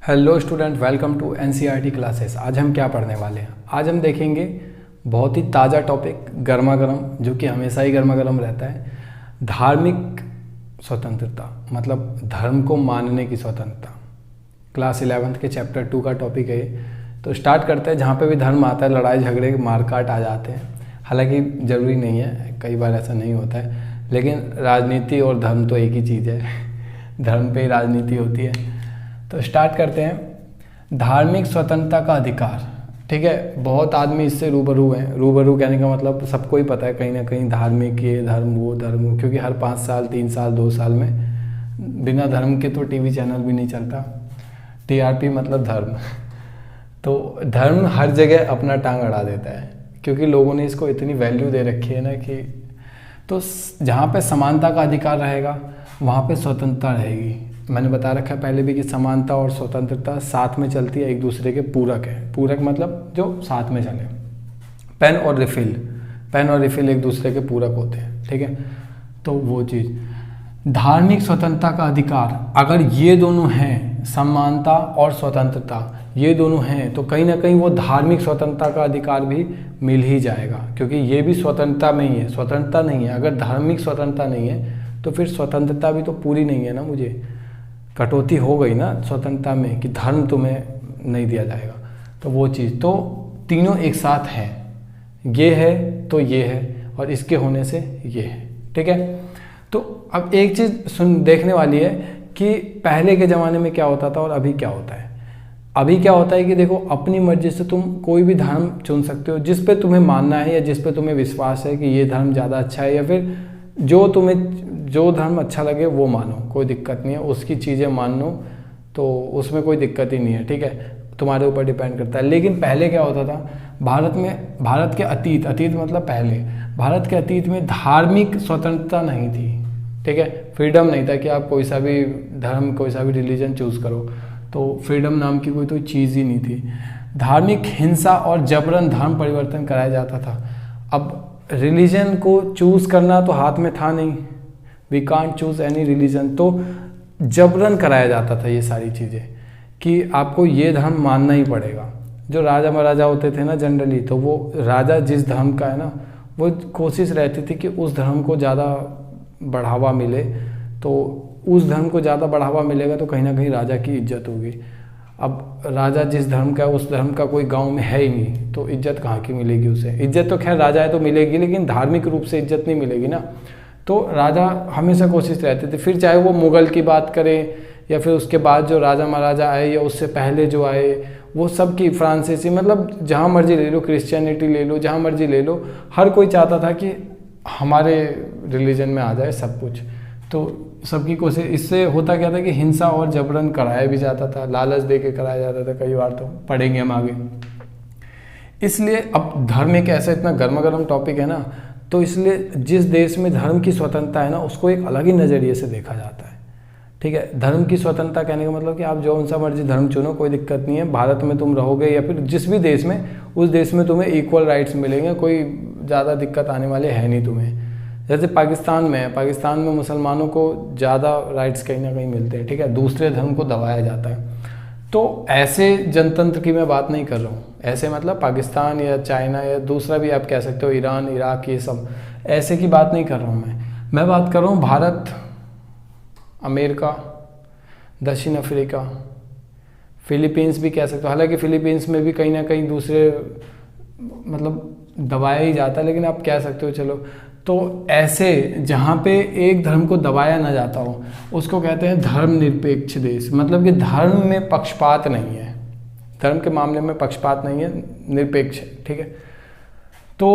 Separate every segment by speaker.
Speaker 1: Hello student, welcome to NCERT classes. आज हम क्या पढ़ने वाले हैं? आज हम देखेंगे बहुत ही ताज़ा टॉपिक, गर्मा गर्म, जो कि हमेशा ही गर्मा गर्म रहता है। धार्मिक स्वतंत्रता, मतलब धर्म को मानने की स्वतंत्रता। क्लास 11th के चैप्टर 2 का टॉपिक है ये। तो स्टार्ट करते हैं। जहाँ पे भी धर्म आता है, लड़ाई झगड़े मारकाट आ जाते हैं। हालांकि ज़रूरी नहीं है, कई बार ऐसा नहीं होता है, लेकिन राजनीति और धर्म तो एक ही चीज़ है। धर्म पे ही राजनीति होती है। तो स्टार्ट करते हैं। धार्मिक स्वतंत्रता का अधिकार, ठीक है। बहुत आदमी इससे रूबरू हैं। रूबरू कहने का मतलब सबको ही पता है कहीं ना कहीं धार्मिक ये धर्म वो धर्म वो, क्योंकि हर 5 साल 3 साल 2 साल में बिना धर्म के तो टीवी चैनल भी नहीं चलता। टीआरपी मतलब धर्म। तो धर्म हर जगह अपना टांग अड़ा देता है, क्योंकि लोगों ने इसको इतनी वैल्यू दे रखी है ना कि तो जहाँ पे समानता का अधिकार रहेगा वहाँ पे स्वतंत्रता रहेगी। मैंने बता रखा है पहले भी कि समानता और स्वतंत्रता साथ में चलती है, एक दूसरे के पूरक है। पूरक मतलब जो साथ में चले। पेन और रिफिल एक दूसरे के पूरक होते हैं, ठीक है। तो वो चीज़ धार्मिक स्वतंत्रता का अधिकार, अगर ये दोनों हैं, समानता और स्वतंत्रता ये दोनों हैं, तो कहीं ना कहीं वो धार्मिक स्वतंत्रता का अधिकार भी मिल ही जाएगा, क्योंकि ये भी स्वतंत्रता में ही है, स्वतंत्रता नहीं है। अगर धार्मिक स्वतंत्रता नहीं है तो फिर स्वतंत्रता भी तो पूरी नहीं है ना। मुझे कटौती हो गई ना स्वतंत्रता में कि धर्म तुम्हें नहीं दिया जाएगा। तो वो चीज़, तो तीनों एक साथ हैं। ये है तो ये है, और इसके होने से ये है, ठीक है। तो अब एक चीज़ देखने वाली है कि पहले के ज़माने में क्या होता था और अभी क्या होता है। अभी क्या होता है कि देखो, अपनी मर्जी से तुम कोई भी धर्म चुन सकते हो जिस पे तुम्हें मानना है, या जिस पे तुम्हें विश्वास है कि ये धर्म ज़्यादा अच्छा है, या फिर जो धर्म अच्छा लगे वो मानो, कोई दिक्कत नहीं है। उसकी चीज़ें मानो तो उसमें कोई दिक्कत ही नहीं है, ठीक है। तुम्हारे ऊपर डिपेंड करता है। लेकिन पहले क्या होता था, भारत के अतीत मतलब पहले, भारत के अतीत में धार्मिक स्वतंत्रता नहीं थी, ठीक है। फ्रीडम नहीं था कि आप कोई सा भी धर्म, कोई सा भी रिलीजन चूज़ करो। तो फ्रीडम नाम की कोई तो चीज़ ही नहीं थी। धार्मिक हिंसा और जबरन धर्म परिवर्तन कराया जाता था। अब रिलीजन को चूज़ करना तो हाथ में था नहीं, we can't choose any religion. तो जबरन कराया जाता था ये सारी चीज़ें कि आपको ये धर्म मानना ही पड़ेगा। जो राजा महाराजा होते थे ना जनरली, तो वो राजा जिस धर्म का है ना, वो कोशिश रहती थी कि उस धर्म को ज़्यादा बढ़ावा मिले। तो उस धर्म को ज़्यादा बढ़ावा मिलेगा तो कहीं ना कहीं राजा की इज्जत होगी। अब राजा जिस धर्म का है, उस धर्म का कोई गांव में है ही नहीं, तो इज्जत कहाँ की मिलेगी उसे? इज्जत तो खैर राजा है तो मिलेगी, लेकिन धार्मिक रूप से इज्जत नहीं मिलेगी ना। तो राजा हमेशा कोशिश रहती थी, फिर चाहे वो मुग़ल की बात करें या फिर उसके बाद जो राजा महाराजा आए या उससे पहले जो आए, वो सब की फ्रांसीसी, मतलब जहाँ मर्जी ले लो, क्रिश्चियनिटी ले लो, जहाँ मर्जी ले लो, हर कोई चाहता था कि हमारे रिलीजन में आ जाए सब कुछ। तो सबकी कोशिश, इससे होता क्या था कि हिंसा और जबरन कराया भी जाता था, लालच दे के कराया जाता था कई बार। तो पढ़ेंगे हम आगे। इसलिए अब धर्म एक ऐसा इतना गर्मा गर्म टॉपिक है ना, तो इसलिए जिस देश में धर्म की स्वतंत्रता है ना, उसको एक अलग ही नज़रिए से देखा जाता है, ठीक है। धर्म की स्वतंत्रता कहने का मतलब कि आप जो सा मर्जी धर्म चुनो, कोई दिक्कत नहीं है। भारत में तुम रहोगे या फिर जिस भी देश में, उस देश में तुम्हें इक्वल राइट्स मिलेंगे, कोई ज़्यादा दिक्कत आने वाले है नहीं तुम्हें। जैसे पाकिस्तान में है, पाकिस्तान में मुसलमानों को ज़्यादा राइट्स कहीं ना कहीं मिलते हैं, ठीक है। दूसरे धर्म को दबाया जाता है। तो ऐसे जनतंत्र की मैं बात नहीं कर रहा हूँ। ऐसे मतलब पाकिस्तान या चाइना या दूसरा भी आप कह सकते हो, ईरान, इराक, ये सब, ऐसे की बात नहीं कर रहा हूँ मैं बात कर रहा हूँ भारत, अमेरिका, दक्षिण अफ्रीका, फिलीपींस भी कह सकते हो। हालांकि फिलीपींस में भी कहीं ना कहीं दूसरे मतलब दबाया ही जाता है, लेकिन आप कह सकते हो चलो। तो ऐसे जहाँ पे एक धर्म को दबाया ना जाता हो, उसको कहते हैं धर्मनिरपेक्ष देश। मतलब कि धर्म में पक्षपात नहीं है, धर्म के मामले में पक्षपात नहीं है, निरपेक्ष है, ठीक है। तो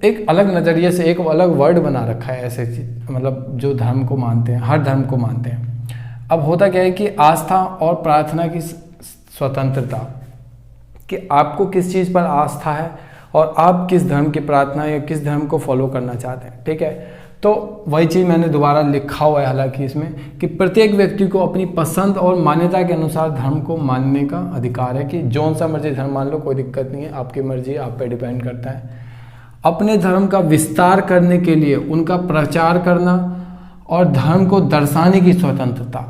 Speaker 1: एक अलग नज़रिए से एक अलग वर्ड बना रखा है ऐसे, मतलब जो धर्म को मानते हैं, हर धर्म को मानते हैं। अब होता क्या है कि आस्था और प्रार्थना की स्वतंत्रता, कि आपको किस चीज़ पर आस्था है और आप किस धर्म की प्रार्थना या किस धर्म को फॉलो करना चाहते हैं, ठीक है। तो वही चीज़ मैंने दोबारा लिखा हुआ है हालांकि इसमें, कि प्रत्येक व्यक्ति को अपनी पसंद और मान्यता के अनुसार धर्म को मानने का अधिकार है। कि जौन सा मर्जी धर्म मान लो, कोई दिक्कत नहीं है, आपकी मर्जी, आप पे डिपेंड करता है। अपने धर्म का विस्तार करने के लिए उनका प्रचार करना और धर्म को दर्शाने की स्वतंत्रता,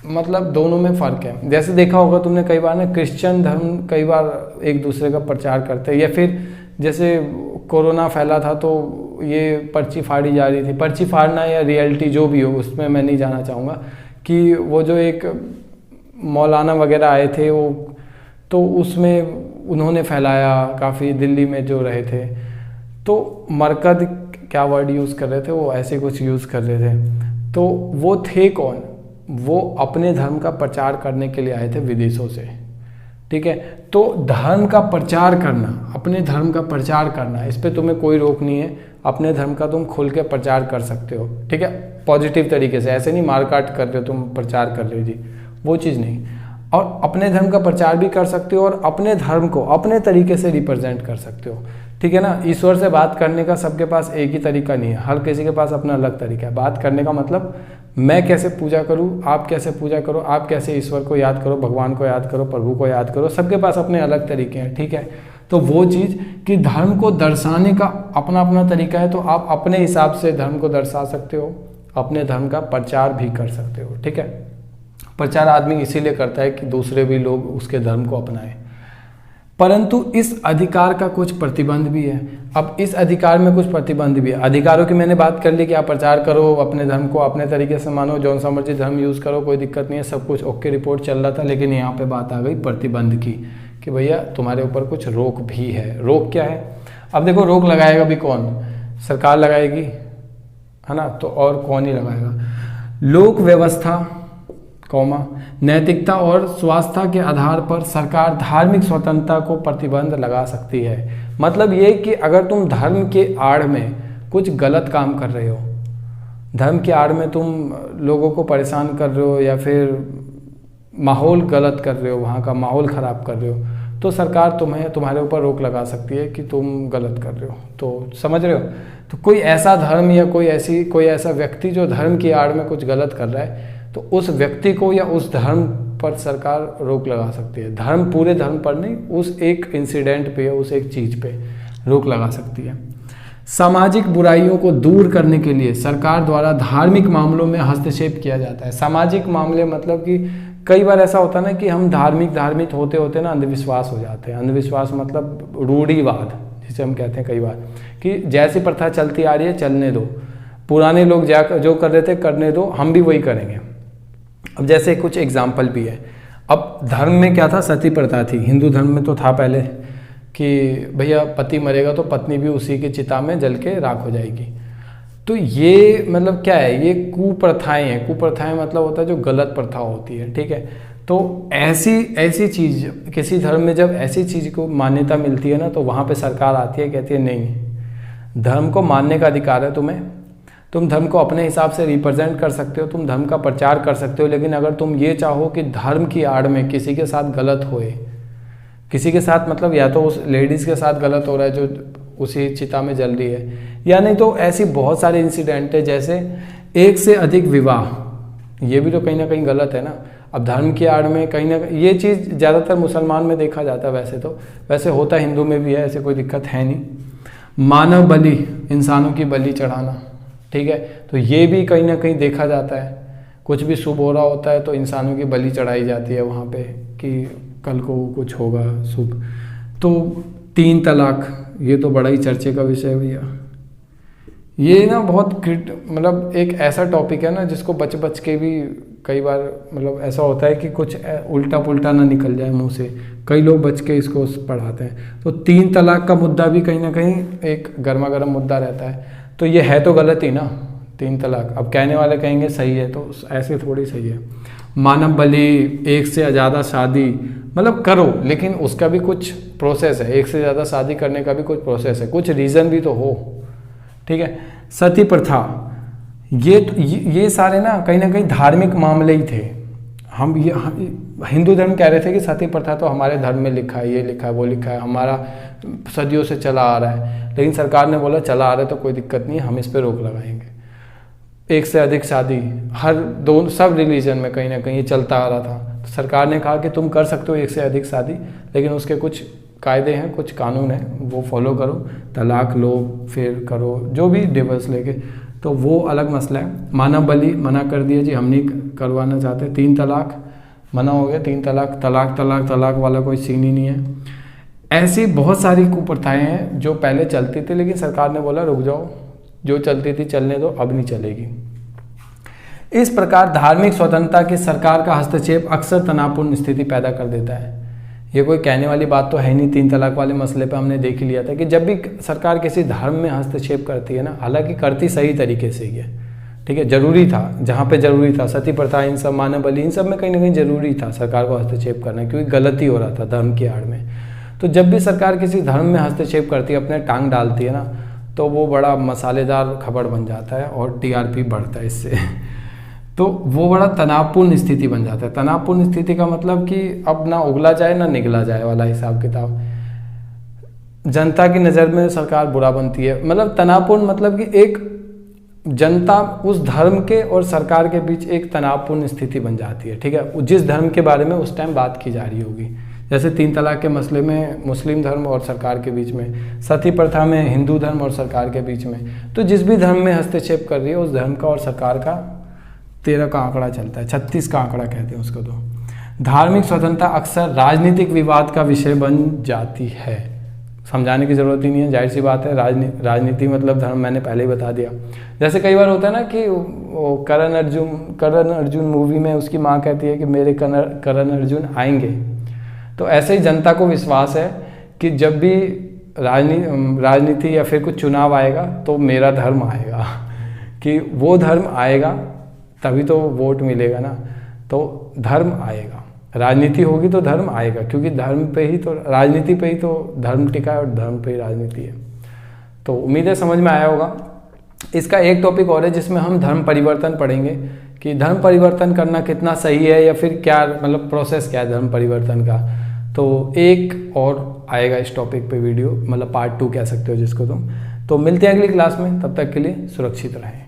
Speaker 1: मतलब दोनों में फ़र्क है। जैसे देखा होगा तुमने कई बार ना, क्रिश्चियन धर्म कई बार एक दूसरे का प्रचार करते हैं, या फिर जैसे कोरोना फैला था तो ये पर्ची फाड़ी जा रही थी। पर्ची फाड़ना या रियलिटी जो भी हो, उसमें मैं नहीं जाना चाहूँगा, कि वो जो एक मौलाना वगैरह आए थे वो, तो उसमें उन्होंने फैलाया काफ़ी, दिल्ली में जो रहे थे, तो मरकज क्या वर्ड यूज़ कर रहे थे वो, ऐसे कुछ यूज़ कर रहे थे। तो वो थे कौन? वो अपने धर्म का प्रचार करने के लिए आए थे विदेशों से, ठीक है। तो धर्म का प्रचार करना, अपने धर्म का प्रचार करना, इस पे तुम्हें कोई रोक नहीं है। अपने धर्म का तुम खुल के प्रचार कर सकते हो, ठीक है, पॉजिटिव तरीके से, ऐसे नहीं मार काट कर रहे हो तुम, प्रचार कर रहे हो जी, वो चीज़ नहीं। और अपने धर्म का प्रचार भी कर सकते हो और अपने धर्म को अपने तरीके से रिप्रेजेंट कर सकते हो, ठीक है ना। ईश्वर से बात करने का सबके पास एक ही तरीका नहीं है, हर किसी के पास अपना अलग तरीका है बात करने का। मतलब मैं कैसे पूजा करूं, आप कैसे पूजा करो, आप कैसे ईश्वर को याद करो, भगवान को याद करो, प्रभु को याद करो, सबके पास अपने अलग तरीके हैं, ठीक है। तो वो चीज़ कि धर्म को दर्शाने का अपना अपना तरीका है, तो आप अपने हिसाब से धर्म को दर्शा सकते हो, अपने धर्म का प्रचार भी कर सकते हो, ठीक है। प्रचार आदमी इसीलिए करता है कि दूसरे भी लोग उसके धर्म को अपनाएं, परंतु इस अधिकार का कुछ प्रतिबंध भी है। अब इस अधिकार में कुछ प्रतिबंध भी है। अधिकारों की मैंने बात कर ली कि आप प्रचार करो, अपने धर्म को अपने तरीके से मानो, जौन सा मर्जी धर्म यूज़ करो, कोई दिक्कत नहीं है, सब कुछ ओके, रिपोर्ट चल रहा था। लेकिन यहाँ पे बात आ गई प्रतिबंध की, कि भैया तुम्हारे ऊपर कुछ रोक भी है। रोक क्या है? अब देखो, रोक लगाएगा भी कौन? सरकार लगाएगी, है ना, तो और कौन ही लगाएगा? लोक व्यवस्था, नैतिकता और स्वास्थ्य के आधार पर सरकार धार्मिक स्वतंत्रता को प्रतिबंध लगा सकती है। मतलब ये कि अगर तुम धर्म के आड़ में कुछ गलत काम कर रहे हो, धर्म के आड़ में तुम लोगों को परेशान कर रहे हो, या फिर माहौल गलत कर रहे हो, वहाँ का माहौल ख़राब कर रहे हो, तो सरकार तुम्हारे ऊपर रोक लगा सकती है कि तुम गलत कर रहे हो। तो समझ रहे हो? तो कोई ऐसा धर्म या कोई ऐसा व्यक्ति जो धर्म की आड़ में कुछ गलत कर रहा है, तो उस व्यक्ति को या उस धर्म पर सरकार रोक लगा सकती है। धर्म, पूरे धर्म पर नहीं, उस एक इंसिडेंट पे, उस एक चीज़ पे रोक लगा सकती है। सामाजिक बुराइयों को दूर करने के लिए सरकार द्वारा धार्मिक मामलों में हस्तक्षेप किया जाता है। सामाजिक मामले मतलब कि कई बार ऐसा होता है ना कि हम धार्मिक होते होते ना अंधविश्वास हो जाते हैं। अंधविश्वास मतलब रूढ़िवाद, जिसे हम कहते हैं कई बार, कि जैसी प्रथा चलती आ रही है चलने दो, पुराने लोग जो कर रहे थे करने दो, हम भी वही करेंगे। अब जैसे कुछ एग्जाम्पल भी है। अब धर्म में क्या था? सती प्रथा थी। हिंदू धर्म में तो था पहले कि भैया पति मरेगा तो पत्नी भी उसी की चिता में जल के राख हो जाएगी। तो ये मतलब क्या है? ये कुप्रथाएं हैं। कुप्रथाएं मतलब होता है जो गलत प्रथा होती है, ठीक है। तो ऐसी चीज़, किसी धर्म में जब ऐसी चीज़ को मान्यता मिलती है ना, तो वहाँ पे सरकार आती है, कहती है नहीं, धर्म को मानने का अधिकार है तुम्हें, तुम धर्म को अपने हिसाब से रिप्रेजेंट कर सकते हो, तुम धर्म का प्रचार कर सकते हो, लेकिन अगर तुम ये चाहो कि धर्म की आड़ में किसी के साथ गलत होए, किसी के साथ मतलब या तो उस लेडीज़ के साथ गलत हो रहा है जो उसी चिता में जल रही है, या नहीं तो ऐसी बहुत सारे इंसिडेंट है, जैसे एक से अधिक विवाह, ये भी तो कहीं ना कहीं गलत है ना। अब धर्म की आड़ में कहीं ना कहीं ये चीज़ ज़्यादातर मुसलमान में देखा जाता है, वैसे होता हिंदू में भी है, ऐसे कोई दिक्कत है नहीं। मानव बलि, इंसानों की बलि चढ़ाना, ठीक है, तो ये भी कहीं ना कहीं देखा जाता है। कुछ भी शुभ हो रहा होता है तो इंसानों की बलि चढ़ाई जाती है वहाँ पे कि कल को कुछ होगा शुभ। तो 3 तलाक, ये तो बड़ा ही चर्चे का विषय है भैया। ये ना बहुत मतलब एक ऐसा टॉपिक है ना जिसको बच के भी कई बार मतलब ऐसा होता है कि कुछ उल्टा पुल्टा ना निकल जाए मुंह से, कई लोग बच के इसको पढ़ाते हैं। तो 3 तलाक का मुद्दा भी कहीं ना कहीं एक गर्मा गर्म मुद्दा रहता है। तो ये है तो गलत ही ना 3 तलाक। अब कहने वाले कहेंगे सही है, तो ऐसे थोड़ी सही है। मानव बलि, एक से ज़्यादा शादी, मतलब करो लेकिन उसका भी कुछ प्रोसेस है। एक से ज़्यादा शादी करने का भी कुछ प्रोसेस है, कुछ रीज़न भी तो हो, ठीक है। सती प्रथा, ये सारे ना कहीं धार्मिक मामले ही थे। हम हिंदू धर्म कह रहे थे कि सती प्रथा तो हमारे धर्म में लिखा है, ये लिखा है, वो लिखा है, हमारा सदियों से चला आ रहा है, लेकिन सरकार ने बोला चला आ रहा है तो कोई दिक्कत नहीं है, हम इस पर रोक लगाएंगे। एक से अधिक शादी सब रिलीजन में कहीं ना कहीं ये चलता आ रहा था। तो सरकार ने कहा कि तुम कर सकते हो एक से अधिक शादी, लेकिन उसके कुछ कायदे हैं, कुछ कानून हैं, वो फॉलो करो, तलाक लो, फिर करो जो भी डिवोर्स लेके। तो वो अलग मसला है। मानव बलि मना कर दिया जी, हम नहीं करवाना चाहते। 3 तलाक मना हो गया, 3 तलाक, तलाक तलाक तलाक वाला कोई सीन ही नहीं है। ऐसी बहुत सारी कुप्रथाएं हैं जो पहले चलती थी, लेकिन सरकार ने बोला रुक जाओ, जो चलती थी चलने दो, अब नहीं चलेगी। इस प्रकार धार्मिक स्वतंत्रता की सरकार का हस्तक्षेप अक्सर तनावपूर्ण स्थिति पैदा कर देता है। ये कोई कहने वाली बात तो है नहीं। 3 तलाक वाले मसले पे हमने देख ही लिया था कि जब भी सरकार किसी धर्म में हस्तक्षेप करती है ना, हालांकि करती सही तरीके से ही है, ठीक है, जरूरी था, जहाँ पे जरूरी था, सती प्रथा, इन सब, मानव बलि, इन सब में कहीं ना कहीं जरूरी था सरकार को हस्तक्षेप करना, क्योंकि गलती हो रहा था धर्म की आड़ में। तो जब भी सरकार किसी धर्म में हस्तक्षेप करती है, अपने टांग डालती है ना, तो वो बड़ा मसालेदार खबर बन जाता है और टीआरपी बढ़ता है इससे। तो वो बड़ा तनावपूर्ण स्थिति बन जाता है। तनावपूर्ण स्थिति का मतलब कि अब ना उगला जाए ना निगला जाए वाला हिसाब किताब। जनता की नज़र में सरकार बुरा बनती है, मतलब तनावपूर्ण, मतलब कि एक जनता उस धर्म के और सरकार के बीच एक तनावपूर्ण स्थिति बन जाती है, ठीक है, जिस धर्म के बारे में उस टाइम बात की जा रही होगी। जैसे 3 तलाक के मसले में मुस्लिम धर्म और सरकार के बीच में, सती प्रथा में हिंदू धर्म और सरकार के बीच में। तो जिस भी धर्म में हस्तक्षेप कर रही है, उस धर्म का और सरकार का 13 का आंकड़ा चलता है, 36 का आंकड़ा कहते हैं उसको। तो धार्मिक स्वतंत्रता अक्सर राजनीतिक विवाद का विषय बन जाती है। समझाने की जरूरत ही नहीं है, जाहिर सी बात है। राजनीति मतलब धर्म, मैंने पहले ही बता दिया। जैसे कई बार होता है ना कि करण अर्जुन मूवी में उसकी माँ कहती है कि मेरे करण अर्जुन आएंगे। तो ऐसे ही जनता को विश्वास है कि जब भी राजनीति या फिर कुछ चुनाव आएगा तो मेरा धर्म आएगा, कि वो धर्म आएगा तभी तो वोट मिलेगा ना। तो धर्म आएगा, राजनीति होगी तो धर्म आएगा, क्योंकि धर्म पे ही तो, राजनीति पे ही तो धर्म टिका है और धर्म पे ही राजनीति है। तो उम्मीद है समझ में आया होगा। इसका एक टॉपिक और है जिसमें हम धर्म परिवर्तन पढ़ेंगे, कि धर्म परिवर्तन करना कितना सही है या फिर क्या, मतलब प्रोसेस क्या है धर्म परिवर्तन का। तो एक और आएगा इस टॉपिक पे वीडियो, मतलब पार्ट 2 कह सकते हो जिसको तुम। तो मिलते हैं अगली क्लास में, तब तक के लिए सुरक्षित रहें।